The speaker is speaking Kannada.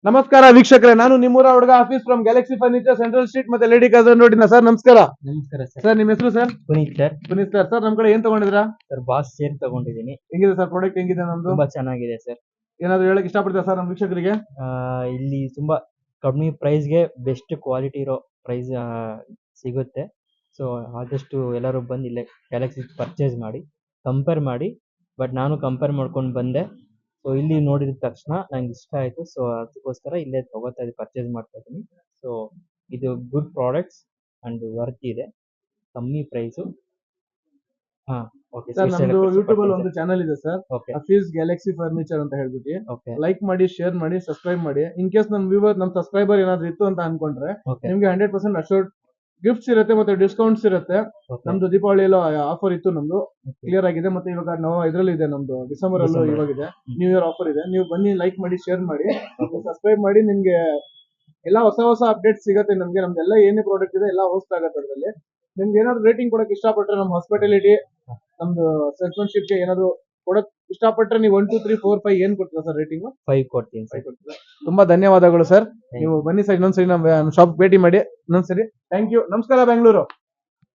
ನಮಸ್ಕಾರ ವೀಕ್ಷಕರೇ, ನಾನು ನಿಮ್ಮೂರ ಹುಡುಗ office from Galaxy furniture central street ಮತ್ತೆ ಲೇಡಿ ಕಜನ್ ರೋಡಿನ. ಸರ್ ನಮಸ್ಕಾರ. ನಮಸ್ಕಾರ ಸರ್. ಸರ್ ನಿಮ್ಮ ಹೆಸರು sir? Puneeth sir. Puneeth sir. Sir ನಮ್ ಕಡೆ ಏನ್ ತಗೊಂಡಿದ್ರಾ? ಸರ್ ಬಾಸ್ ಚೇರ್ ತಗೊಂಡಿದ್ದೀನಿ. ಹೆಂಗಿದೆ ಸರ್ ಪ್ರಾಡಕ್ಟ್? ಹೆಂಗಿದೆ ನಮ್ದು? ತುಂಬಾ ಚೆನ್ನಾಗಿದೆ ಸರ್. ಏನಾದ್ರು ಹೇಳಕ್ ಇಷ್ಟಪಡ್ತೀರಾ ಸರ್ ನಮ್ಮ ವೀಕ್ಷಕರಿಗೆ? ಇಲ್ಲಿ ತುಂಬಾ ಕಮ್ಮಿ ಪ್ರೈಸ್ಗೆ ಬೆಸ್ಟ್ ಕ್ವಾಲಿಟಿ ಇರೋ ಪ್ರೈಸ್ ಸಿಗುತ್ತೆ. ಸೊ ಆದಷ್ಟು ಎಲ್ಲರೂ ಬಂದು ಇಲ್ಲೇ ಗ್ಯಾಲಕ್ಸಿ ಪರ್ಚೇಸ್ ಮಾಡಿ, ಕಂಪೇರ್ ಮಾಡಿ. ಬಟ್ ನಾನು ಕಂಪೇರ್ ಮಾಡ್ಕೊಂಡು ಬಂದೆ. ಸೊ ಇಲ್ಲಿ ನೋಡಿದ ತಕ್ಷಣ ನಂಗೆ ಇಷ್ಟ ಆಯಿತು. ಸೊ ಅದಕ್ಕೋಸ್ಕರ ಇಲ್ಲೇ ತಗೋತಾ ಇದ್ದೀನಿ, ಪರ್ಚೇಸ್ ಮಾಡ್ತಾ ಇದ್ದೀನಿ. ಸೊ ಇದು ಗುಡ್ ಪ್ರಾಡಕ್ಟ್ಸ್ ಅಂಡ್ ವರ್ತ್ ಇದೆ, ಕಮ್ಮಿ ಪ್ರೈಸು. ಹಾಂ, ಓಕೆ ಸರ್ ನಮ್ದು ಯೂಟ್ಯೂಬ್ ಅಲ್ಲಿ ಒಂದು ಚಾನಲ್ ಇದೆ sir, okay office Galaxy furniture ಅಂತ ಹೇಳ್ಬಿಟ್ಟು. ಓಕೆ ಲೈಕ್ ಮಾಡಿ, ಶೇರ್ ಮಾಡಿ, ಸಬ್ಸ್ಕ್ರೈಬ್ ಮಾಡಿ. ಇನ್ ಕೇಸ್ ನಮ್ ವ್ಯೂವರ್, ನಮ್ ಸಬ್ಸ್ಕ್ರೈಬರ್ ಏನಾದ್ರು ಇತ್ತು ಅಂತ ಅನ್ಕೊಂಡ್ರೆ ಓಕೆ ನಿಮ್ಗೆ 100% ಅಶೋರ್ಡ್ ಗಿಫ್ಟ್ಸ್ ಇರುತ್ತೆ ಮತ್ತೆ ಡಿಸ್ಕೌಂಟ್ಸ್ ಇರುತ್ತೆ. ಓಕೆ ನಮ್ದು ದೀಪಾವಳಿ ಎಲ್ಲ ಆಫರ್ ಇತ್ತು, ನಮ್ದು ಕ್ಲಿಯರ್ ಆಗಿದೆ. ಮತ್ತೆ ಇವಾಗ ನಾವು ಇದ್ರಲ್ಲಿ ಇದೆ, ನಮ್ದು ಡಿಸೆಂಬರ್ ಅಲ್ಲೂ ಡಿಸೆಂಬರ್. ಇವಾಗಿದೆ, ನ್ಯೂ ಇಯರ್ ಆಫರ್ ಇದೆ. ನೀವು ಬನ್ನಿ, ಲೈಕ್ ಮಾಡಿ, ಶೇರ್ ಮಾಡಿ, ಸಬ್ಸ್ಕ್ರೈಬ್ ಮಾಡಿ. ನಿಮ್ಗೆ ಎಲ್ಲ ಹೊಸ ಹೊಸ ಅಪ್ಡೇಟ್ ಸಿಗುತ್ತೆ. ನಮ್ದೆಲ್ಲ ಏನೇ ಪ್ರಾಡಕ್ಟ್ ಇದೆ ಎಲ್ಲ ಹೋಸ್ಟ್ ಆಗುತ್ತೆ ಅದ್ರಲ್ಲಿ. ನಿಮ್ಗೆ ಏನಾದ್ರು ರೇಟಿಂಗ್ ಕೊಡಕ್ ಇಷ್ಟಪಟ್ರೆ, ನಮ್ಮ ಹಾಸ್ಪಿಟಾಲಿಟಿ, ನಮ್ದು ಸೆಲ್ಫನ್ಶಿಪ್ಗೆ ಏನಾದ್ರು ಕೊಡಕ್ ಇಷ್ಟಪಟ್ರೆ ನೀವು 1 2 3 4 5 ಏನ್ ಕೊಡ್ತೀರಾ ಸರ್ ರೇಟಿಂಗ್? 5 ಕೊಡ್ತೀನಿ ಸರ್. 5 ಕೊಡ್ತೀರಾ? ತುಂಬಾ ಧನ್ಯವಾದಗಳು ಸರ್. ನೀವು ಬನ್ನಿ ಸರ್, ಇನ್ನೊಂದ್ಸರಿ ನಮ್ಮ ಶಾಪ್ ಭೇಟಿ ಮಾಡಿ ಇನ್ನೊಂದ್ಸರಿ. Thank you. ನಮಸ್ಕಾರ ಬೆಂಗಳೂರು.